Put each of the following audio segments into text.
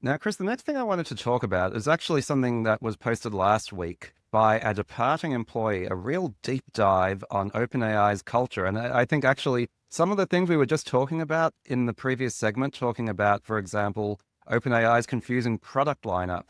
Now, Chris, the next thing I wanted to talk about is actually something that was posted last week by a departing employee, a real deep dive on OpenAI's culture. And I think actually some of the things we were just talking about in the previous segment, talking about, for example, OpenAI's confusing product lineup,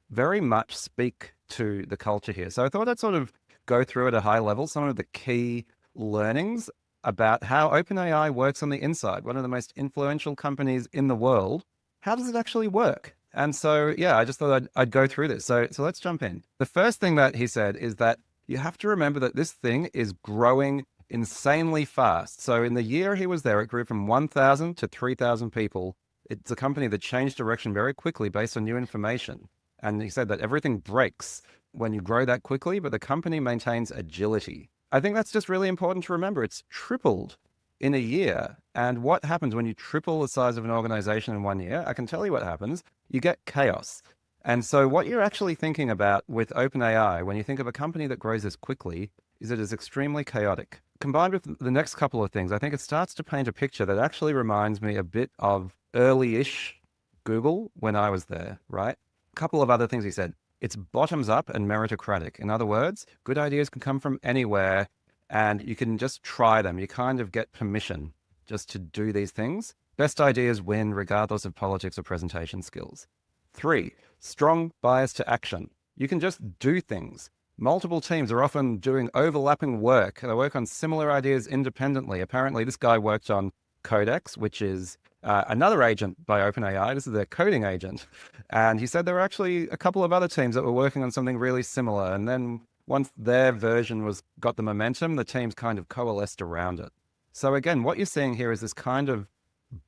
very much speak to the culture here. So I thought I'd sort of go through at a high level some of the key learnings about how OpenAI works on the inside, one of the most influential companies in the world. How does it actually work? And so, yeah, I just thought I'd go through this. So let's jump in. The first thing that he said is that you have to remember that this thing is growing insanely fast. So in the year he was there, it grew from 1,000 to 3,000 people. It's a company that changed direction very quickly based on new information. And he said that everything breaks when you grow that quickly, but the company maintains agility. I think that's just really important to remember. It's tripled in a year. And what happens when you triple the size of an organization in 1 year? I can tell you what happens. You get chaos. And so, what you're actually thinking about with OpenAI, when you think of a company that grows this quickly, is it is extremely chaotic. Combined with the next couple of things, I think it starts to paint a picture that actually reminds me a bit of early ish Google when I was there, right? A couple of other things he said. It's bottoms up and meritocratic. In other words, good ideas can come from anywhere and you can just try them. You kind of get permission just to do these things. Best ideas win regardless of politics or presentation skills. 3, strong bias to action. You can just do things. Multiple teams are often doing overlapping work. They work on similar ideas independently. Apparently, this guy worked on Codex, which is another agent by OpenAI. This is their coding agent. And he said there were actually a couple of other teams that were working on something really similar. And then once their version was got the momentum, the teams kind of coalesced around it. So again, what you're seeing here is this kind of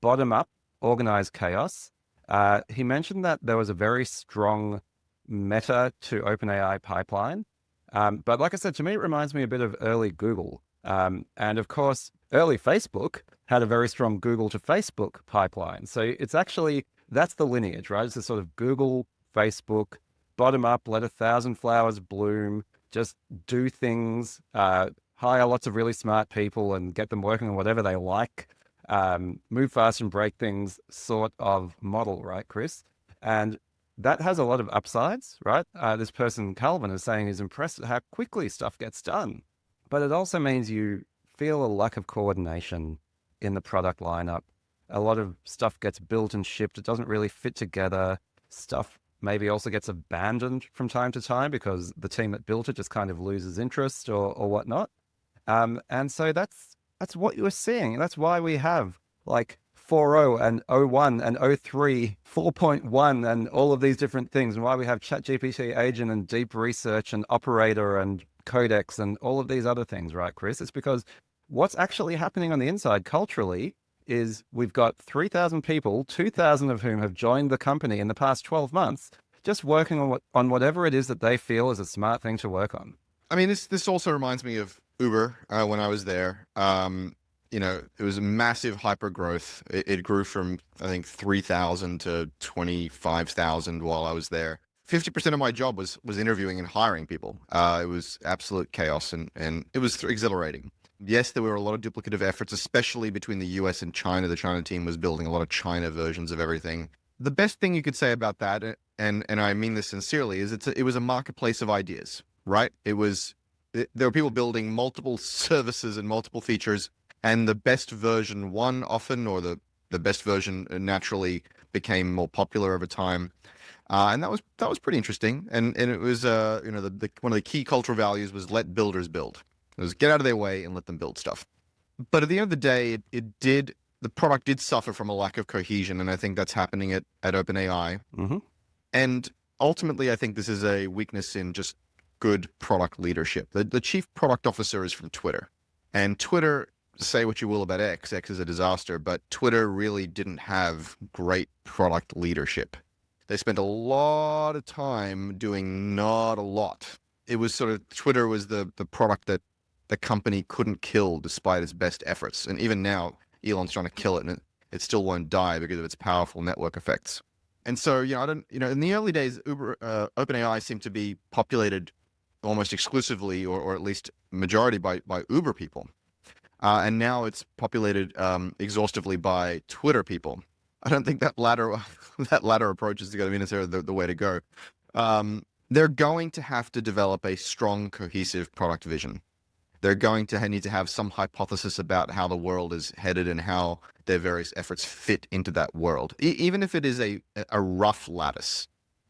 bottom-up organized chaos. He mentioned that there was a very strong meta to OpenAI pipeline. But like I said, to me, it reminds me a bit of early Google. And of course, early Facebook had a very strong Google to Facebook pipeline. So it's actually, that's the lineage, right? It's a sort of Google, Facebook, bottom up, let 1,000 flowers bloom, just do things, hire lots of really smart people and get them working on whatever they like, move fast and break things sort of model, right, Chris? And that has a lot of upsides, right? This person, Calvin, is saying he's impressed at how quickly stuff gets done. But it also means you feel a lack of coordination in the product lineup. A lot of stuff gets built and shipped. It doesn't really fit together. Stuff maybe also gets abandoned from time to time because the team that built it just kind of loses interest or whatnot. And so that's what you're seeing. That's why we have like 4.0 and 0.1 and 0.3, 4.1 and all of these different things, and why we have ChatGPT agent and deep research and operator and codex and all of these other things, right, Chris? It's because what's actually happening on the inside culturally is we've got 3,000 people, 2,000 of whom have joined the company in the past 12 months, just working on whatever it is that they feel is a smart thing to work on. I mean, this also reminds me of Uber when I was there. It was a massive hyper growth. It grew from, I think, 3,000 to 25,000 while I was there. 50% of my job was interviewing and hiring people. It was absolute chaos and it was exhilarating. Yes, there were a lot of duplicative efforts, especially between the US and China. The China team was building a lot of China versions of everything. The best thing you could say about that, and I mean this sincerely, is it was a marketplace of ideas, right? There were people building multiple services and multiple features, and the best version won often, or the best version naturally became more popular over time. And that was pretty interesting. And it was one of the key cultural values was let builders build. It was get out of their way and let them build stuff. But at the end of the day, the product did suffer from a lack of cohesion, and I think that's happening at OpenAI. Mm-hmm. And ultimately, I think this is a weakness in just good product leadership. The chief product officer is from Twitter, and Twitter, say what you will about X is a disaster, but Twitter really didn't have great product leadership. They spent a lot of time doing not a lot. It was sort of, Twitter was the product that the company couldn't kill despite its best efforts. And even now, Elon's trying to kill it, and it still won't die because of its powerful network effects. And so, in the early days, OpenAI seemed to be populated almost exclusively, or at least majority by Uber people. And now it's populated exhaustively by Twitter people. I don't think that latter that latter approach is going to be necessarily the way to go. They're going to have to develop a strong, cohesive product vision. They're going to need to have some hypothesis about how the world is headed and how their various efforts fit into that world, even if it is a rough lattice.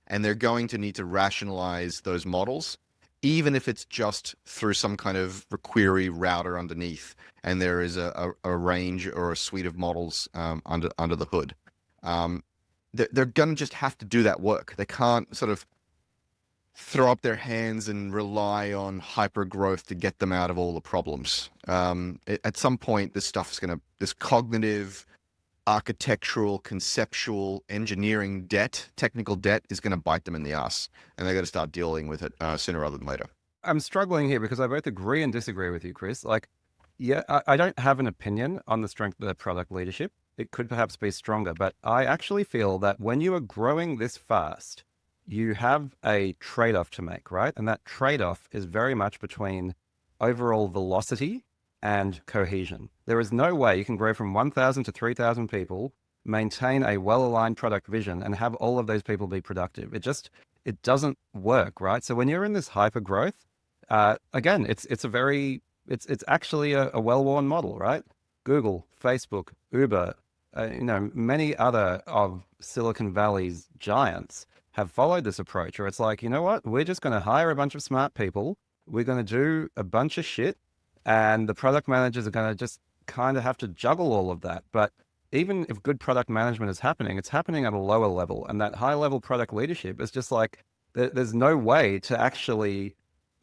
And they're going to need to rationalize those models, even if it's just through some kind of query router underneath, and there is a range or a suite of models under the hood. They're going to just have to do that work. They can't sort of throw up their hands and rely on hypergrowth to get them out of all the problems. At some point, this cognitive, architectural, conceptual, engineering debt, technical debt is going to bite them in the ass, and they're going to start dealing with it sooner rather than later. I'm struggling here because I both agree and disagree with you, Chris. Like, yeah, I don't have an opinion on the strength of their product leadership. It could perhaps be stronger, but I actually feel that when you are growing this fast, you have a trade-off to make, right? And that trade-off is very much between overall velocity and cohesion. There is no way you can grow from 1,000 to 3,000 people, maintain a well-aligned product vision, and have all of those people be productive. It doesn't work, right? So when you're in this hyper growth, again, it's actually a well-worn model, right? Google, Facebook, Uber, many other of Silicon Valley's giants have followed this approach, where it's like, you know what, we're just going to hire a bunch of smart people, we're going to do a bunch of shit, and the product managers are going to just kind of have to juggle all of that. But even if good product management is happening, it's happening at a lower level, and that high level product leadership is just like, there's no way to actually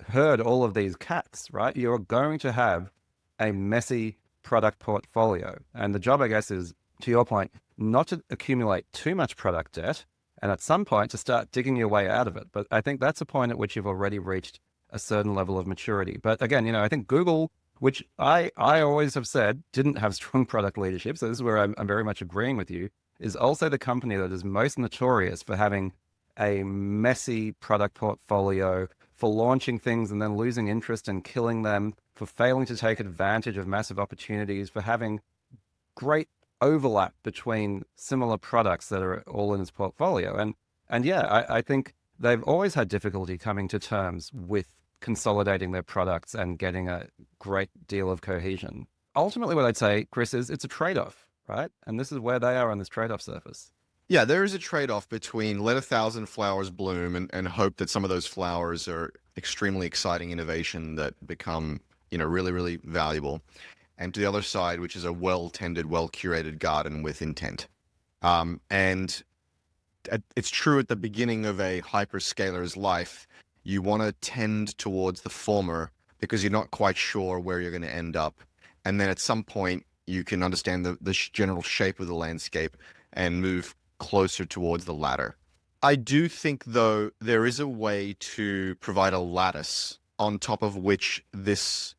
herd all of these cats, right? You're going to have a messy product portfolio. And the job, I guess, is, to your point, not to accumulate too much product debt, and at some point to start digging your way out of it. But I think that's a point at which you've already reached a certain level of maturity. But again, I think Google, which I always have said didn't have strong product leadership, so this is where I'm very much agreeing with you, is also the company that is most notorious for having a messy product portfolio, for launching things and then losing interest and killing them, for failing to take advantage of massive opportunities, for having great overlap between similar products that are all in its portfolio. And yeah, I think they've always had difficulty coming to terms with consolidating their products and getting a great deal of cohesion. Ultimately, what I'd say, Chris, is it's a trade-off, right? And this is where they are on this trade-off surface. Yeah, there is a trade-off between let 1,000 flowers bloom and hope that some of those flowers are extremely exciting innovation that become, really, really valuable. And to the other side, which is a well-tended, well-curated garden with intent. And it's true at the beginning of a hyperscaler's life, you want to tend towards the former because you're not quite sure where you're going to end up. And then at some point, you can understand the general shape of the landscape and move closer towards the latter. I do think, though, there is a way to provide a lattice on top of which these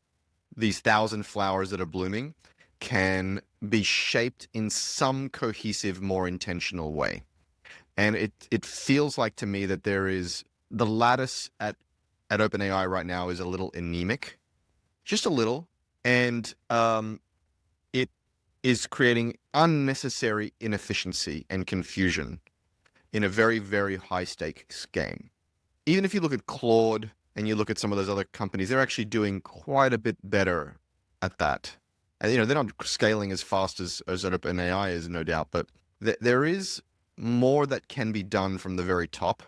1,000 flowers that are blooming can be shaped in some cohesive, more intentional way. And it feels like to me that there is the lattice at OpenAI right now is a little anemic, just a little, and it is creating unnecessary inefficiency and confusion in a very, very high stakes game. Even if you look at Claude and you look at some of those other companies, they're actually doing quite a bit better at that. And they're not scaling as fast as OpenAI is, no doubt, but there is more that can be done from the very top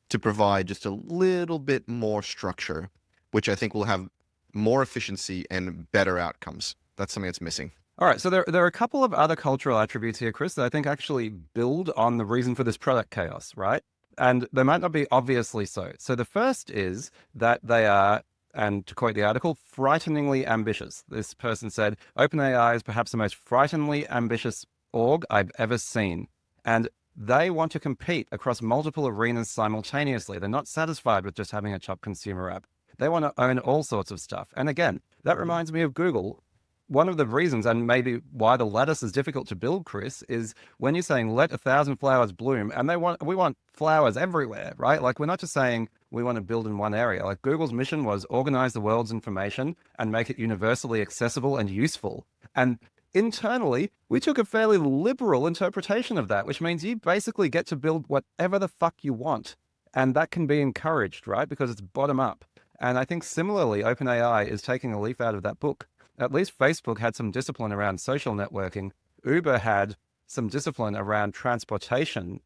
to provide just a little bit more structure, which I think will have more efficiency and better outcomes. That's something that's missing. All right, so there are a couple of other cultural attributes here, Chris, that I think actually build on the reason for this product chaos, right? And they might not be obviously so. So the first is that they are, and to quote the article, frighteningly ambitious. This person said, OpenAI is perhaps the most frighteningly ambitious org I've ever seen. And they want to compete across multiple arenas simultaneously. They're not satisfied with just having a top consumer app. They want to own all sorts of stuff. And again, that reminds me of Google. One of the reasons, and maybe why the lattice is difficult to build, Chris, is when you're saying let 1,000 flowers bloom, and we want flowers everywhere, right? Like, we're not just saying we want to build in one area. Like, Google's mission was organize the world's information and make it universally accessible and useful. And internally, we took a fairly liberal interpretation of that, which means you basically get to build whatever the fuck you want. And that can be encouraged, right? Because it's bottom up. And I think similarly, OpenAI is taking a leaf out of that book. At least Facebook had some discipline around social networking. Uber had some discipline around transportation.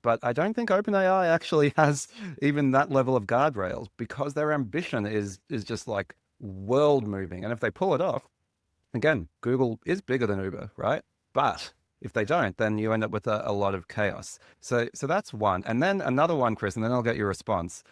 But I don't think OpenAI actually has even that level of guardrails because their ambition is just like world moving. And if they pull it off, again, Google is bigger than Uber, right? But if they don't, then you end up with a lot of chaos. So that's one. And then another one, Chris, and then I'll get your response,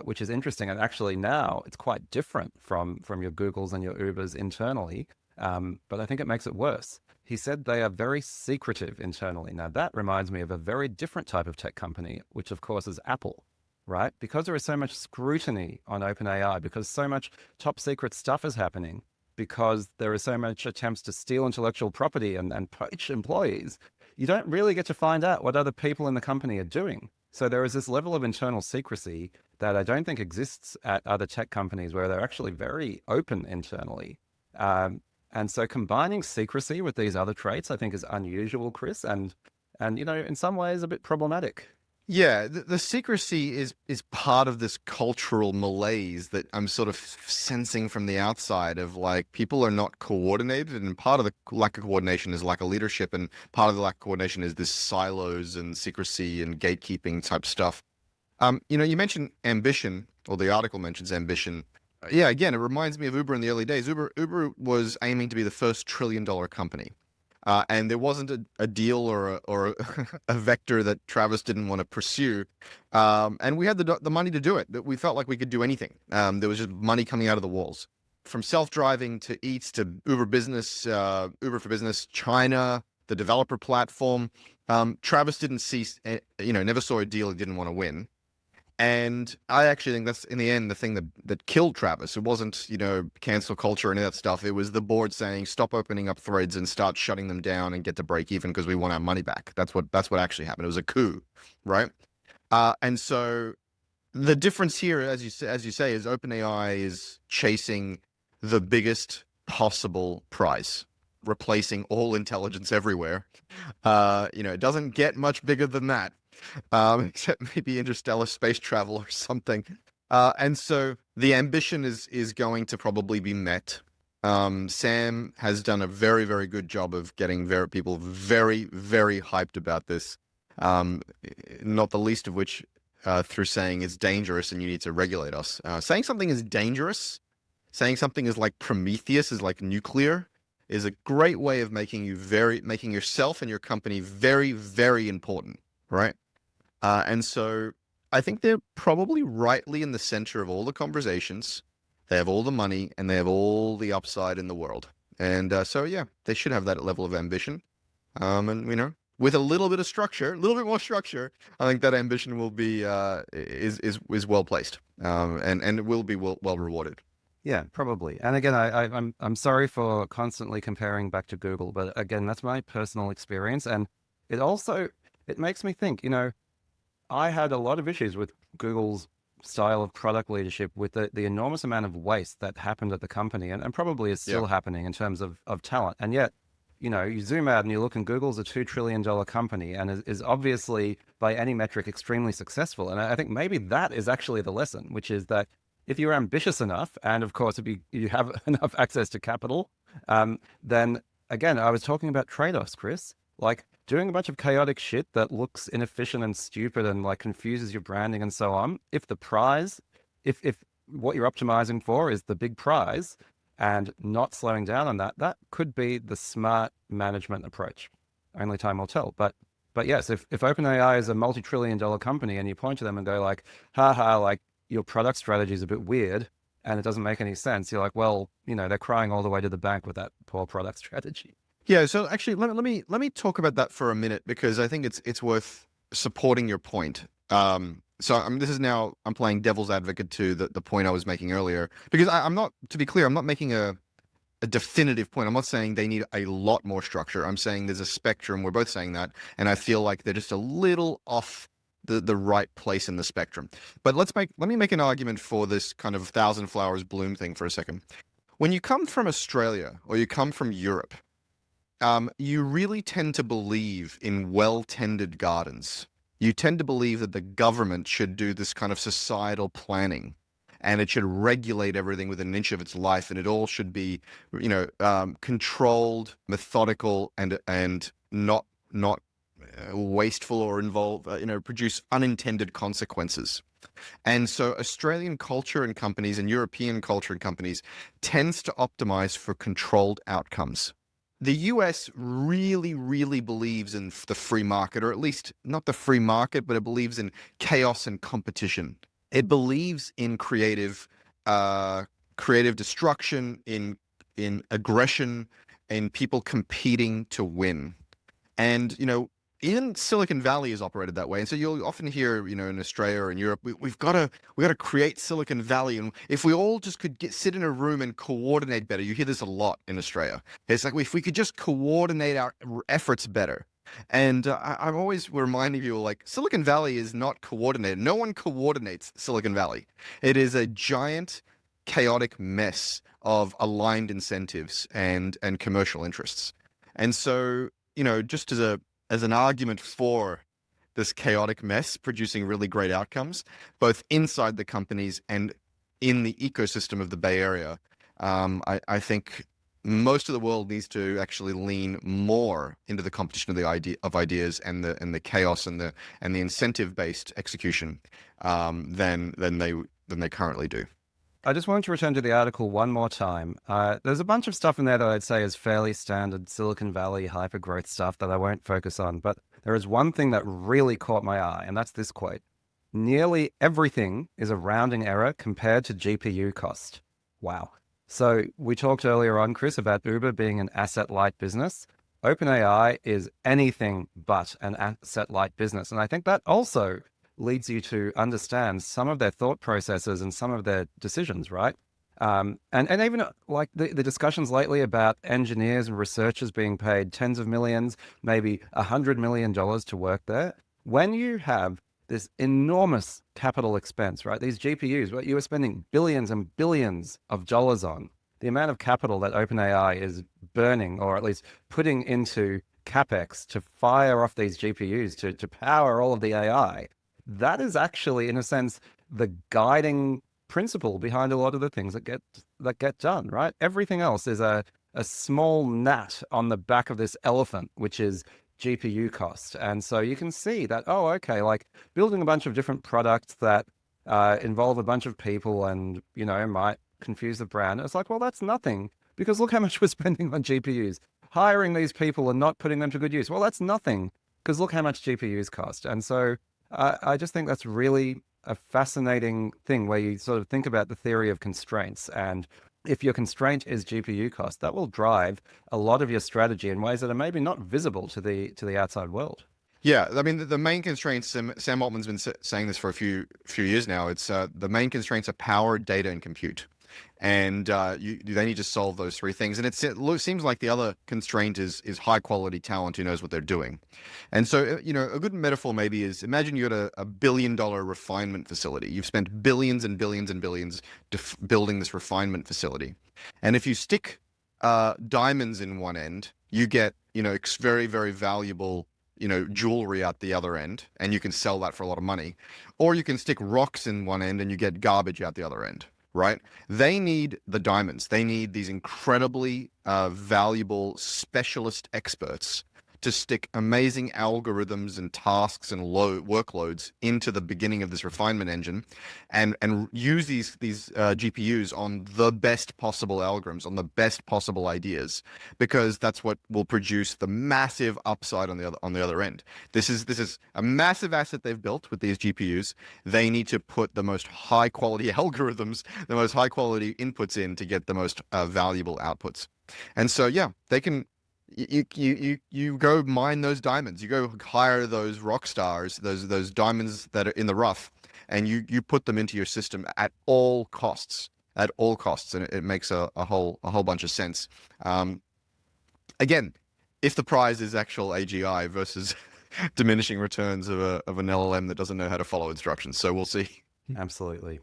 which is interesting. And actually now it's quite different from your Googles and your Ubers internally. But I think it makes it worse. He said they are very secretive internally. Now that reminds me of a very different type of tech company, which of course is Apple, right? Because there is so much scrutiny on OpenAI, because so much top secret stuff is happening, because there are so much attempts to steal intellectual property and poach employees, you don't really get to find out what other people in the company are doing. So there is this level of internal secrecy that I don't think exists at other tech companies where they're actually very open internally. And so combining secrecy with these other traits, I think is unusual, Chris, and in some ways a bit problematic. Yeah, the secrecy is part of this cultural malaise that I'm sort of sensing from the outside of like people are not coordinated, and part of the lack of coordination is lack of leadership, and part of the lack of coordination is this silos and secrecy and gatekeeping type stuff. You mentioned ambition, or the article mentions ambition. Yeah, again, it reminds me of Uber in the early days. Uber was aiming to be the first $1 trillion company. And there wasn't a deal or a vector that Travis didn't want to pursue. And we had the money to do it. We felt like we could do anything. There was just money coming out of the walls. From self-driving to Eats to Uber Business, Uber for Business, China, the developer platform. Travis didn't see, never saw a deal he didn't want to win. And I actually think that's, in the end, the thing that killed Travis. It wasn't, cancel culture and any of that stuff. It was the board saying, stop opening up threads and start shutting them down and get to break even because we want our money back. That's what actually happened. It was a coup, right? And so the difference here, as you say, is OpenAI is chasing the biggest possible prize, replacing all intelligence everywhere. It doesn't get much bigger than that. Except maybe interstellar space travel or something. And so the ambition is going to probably be met. Sam has done a very, very good job of getting people very, very hyped about this. Not the least of which through saying it's dangerous and you need to regulate us. Saying something is dangerous, saying something is like Prometheus, is like nuclear, is a great way of making yourself and your company very, very important, right? And so I think they're probably rightly in the center of all the conversations. They have all the money and they have all the upside in the world. And so, yeah, they should have that level of ambition. And, with a little bit of structure, a little bit more structure, I think that ambition will be, is well placed, and it will be well rewarded. Yeah, probably. And again, I'm sorry for constantly comparing back to Google, but again, that's my personal experience. And it makes me think, I had a lot of issues with Google's style of product leadership, with the enormous amount of waste that happened at the company and probably is still happening in terms of talent. And yet, you zoom out and you look, and Google's a $2 trillion company and is obviously by any metric extremely successful. And I think maybe that is actually the lesson, which is that if you're ambitious enough, and of course, if you have enough access to capital, then again, I was talking about trade-offs, Chris, like doing a bunch of chaotic shit that looks inefficient and stupid and like confuses your branding and so on. If what you're optimizing for is the big prize and not slowing down on that, that could be the smart management approach. Only time will tell. But yes, if OpenAI is a multi-trillion-dollar company and you point to them and go like, haha, like your product strategy is a bit weird and it doesn't make any sense, you're like, well, they're crying all the way to the bank with that poor product strategy. Yeah, so actually, let me talk about that for a minute, because I think it's worth supporting your point. This is now, I'm playing devil's advocate to the point I was making earlier, because I'm not, to be clear, I'm not making a definitive point. I'm not saying they need a lot more structure. I'm saying there's a spectrum. We're both saying that, and I feel like they're just a little off the right place in the spectrum. But let me make an argument for this kind of thousand flowers bloom thing for a second. When you come from Australia or you come from Europe, You really tend to believe in well-tended gardens. You tend to believe that the government should do this kind of societal planning, and it should regulate everything within an inch of its life, and it all should be, controlled, methodical, and not wasteful or involve, produce unintended consequences. And so Australian culture and companies and European culture and companies tends to optimize for controlled outcomes. The US really, really believes in the free market, or at least not the free market, but it believes in chaos and competition. It believes in creative destruction, in aggression, in people competing to win. And, even Silicon Valley is operated that way. And so you'll often hear, in Australia or in Europe, we got to create Silicon Valley. And if we all just could sit in a room and coordinate better, you hear this a lot in Australia. It's like, if we could just coordinate our efforts better. And I'm always reminding people, like, Silicon Valley is not coordinated. No one coordinates Silicon Valley. It is a giant, chaotic mess of aligned incentives and commercial interests. And so, just as an argument for this chaotic mess producing really great outcomes, both inside the companies and in the ecosystem of the Bay Area, I think most of the world needs to actually lean more into the competition of ideas and the chaos and the incentive based execution, than they currently do. I just wanted to return to the article one more time. There's a bunch of stuff in there that I'd say is fairly standard Silicon Valley hypergrowth stuff that I won't focus on, but there is one thing that really caught my eye, and that's this quote. Nearly everything is a rounding error compared to GPU cost. Wow. So we talked earlier on, Chris, about Uber being an asset-light business. OpenAI is anything but an asset-light business. And I think that also leads you to understand some of their thought processes and some of their decisions, right? And even like the discussions lately about engineers and researchers being paid tens of millions, maybe $100 million to work there. When you have this enormous capital expense, right? These GPUs, what you are spending billions and billions of dollars on, the amount of capital that OpenAI is burning, or at least putting into CapEx to fire off these GPUs to power all of the AI, that is actually, in a sense, the guiding principle behind a lot of the things that get done, right? Everything else is a small gnat on the back of this elephant, which is GPU cost. And so you can see that, oh, okay, like building a bunch of different products that involve a bunch of people and, might confuse the brand. It's like, well, that's nothing, because look how much we're spending on GPUs. Hiring these people and not putting them to good use. Well, that's nothing, because look how much GPUs cost. And so I just think that's really a fascinating thing where you sort of think about the theory of constraints. And if your constraint is GPU cost, that will drive a lot of your strategy in ways that are maybe not visible to the outside world. Yeah, I mean, the main constraints, Sam Altman's been saying this for a few years now. It's the main constraints are power, data, and compute. And they need to solve those three things. And it seems like the other constraint is high quality talent who knows what they're doing. And so, a good metaphor maybe is, imagine you're at a $1 billion refinement facility. You've spent billions and billions and billions building this refinement facility. And if you stick diamonds in one end, you get, very, very valuable, jewelry at the other end, and you can sell that for a lot of money. Or you can stick rocks in one end and you get garbage at the other end. Right? They need the diamonds. They need these incredibly valuable specialist experts to stick amazing algorithms and tasks and workloads into the beginning of this refinement engine, and use these GPUs on the best possible algorithms, on the best possible ideas, because that's what will produce the massive upside on the other end. This is a massive asset they've built with these GPUs. They need to put the most high quality algorithms, the most high quality inputs in to get the most valuable outputs. And so, yeah, they can. You go mine those diamonds. You go hire those rock stars, those diamonds that are in the rough, and you put them into your system at all costs, and it makes a whole bunch of sense. Again, if the prize is actual AGI versus diminishing returns of an LLM that doesn't know how to follow instructions, so we'll see. Absolutely.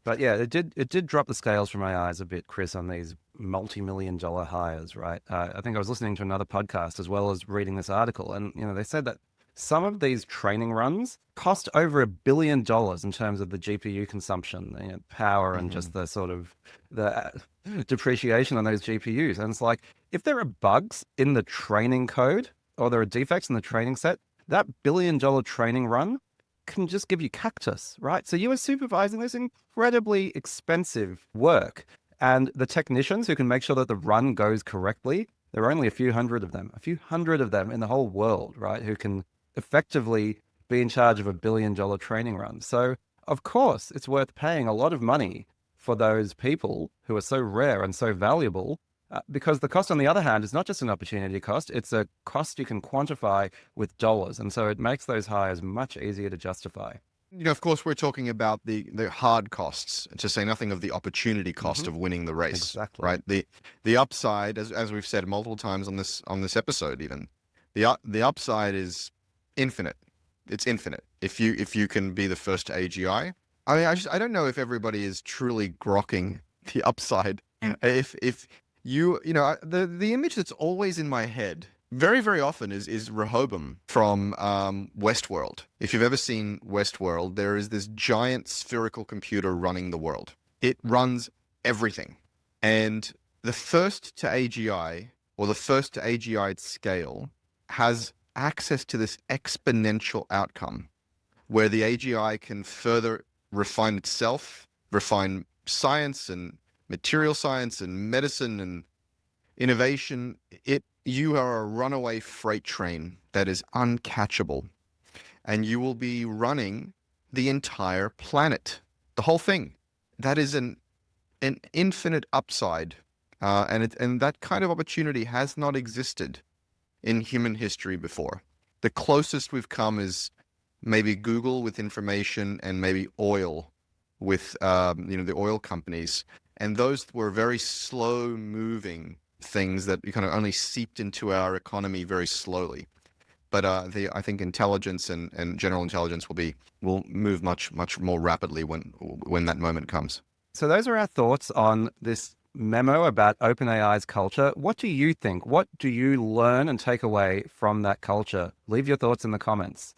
But yeah, it did drop the scales from my eyes a bit, Chris, on these multi-million dollar hires, right? I think I was listening to another podcast as well as reading this article, and they said that some of these training runs cost over $1 billion in terms of the GPU consumption, power, and Hmm. just the sort of the depreciation on those GPUs. And it's like, if there are bugs in the training code or there are defects in the training set, that $1 billion training run can just give you cactus, right? So you are supervising this incredibly expensive work. And the technicians who can make sure that the run goes correctly, there are only a few hundred of them in the whole world, right? Who can effectively be in charge of $1 billion training run. So, of course, it's worth paying a lot of money for those people who are so rare and so valuable. Because the cost, on the other hand, is not just an opportunity cost, it's a cost you can quantify with dollars. And so it makes those hires much easier to justify. Of course, we're talking about the hard costs, to say nothing of the opportunity cost Hmm. of winning the race, Exactly. right? The upside, as we've said multiple times on this episode, even the upside is infinite. It's infinite. If you can be the first to AGI. I mean, I don't know if everybody is truly grokking the upside. If the image that's always in my head very, very often is Rehoboam from Westworld. If you've ever seen Westworld, there is this giant spherical computer running the world. It runs everything. And the first to AGI, or the first to AGI scale, has access to this exponential outcome where the AGI can further refine itself, refine science and material science and medicine and innovation. You are a runaway freight train that is uncatchable, and you will be running the entire planet, the whole thing. That is an infinite upside, and that kind of opportunity has not existed in human history before. The closest we've come is maybe Google with information, and maybe oil with the oil companies, and those were very slow moving things that kind of only seeped into our economy very slowly. But I think intelligence and general intelligence will move much more rapidly when that moment comes. So those are our thoughts on this memo about OpenAI's culture. What do you think? What do you learn and take away from that culture? Leave your thoughts in the comments.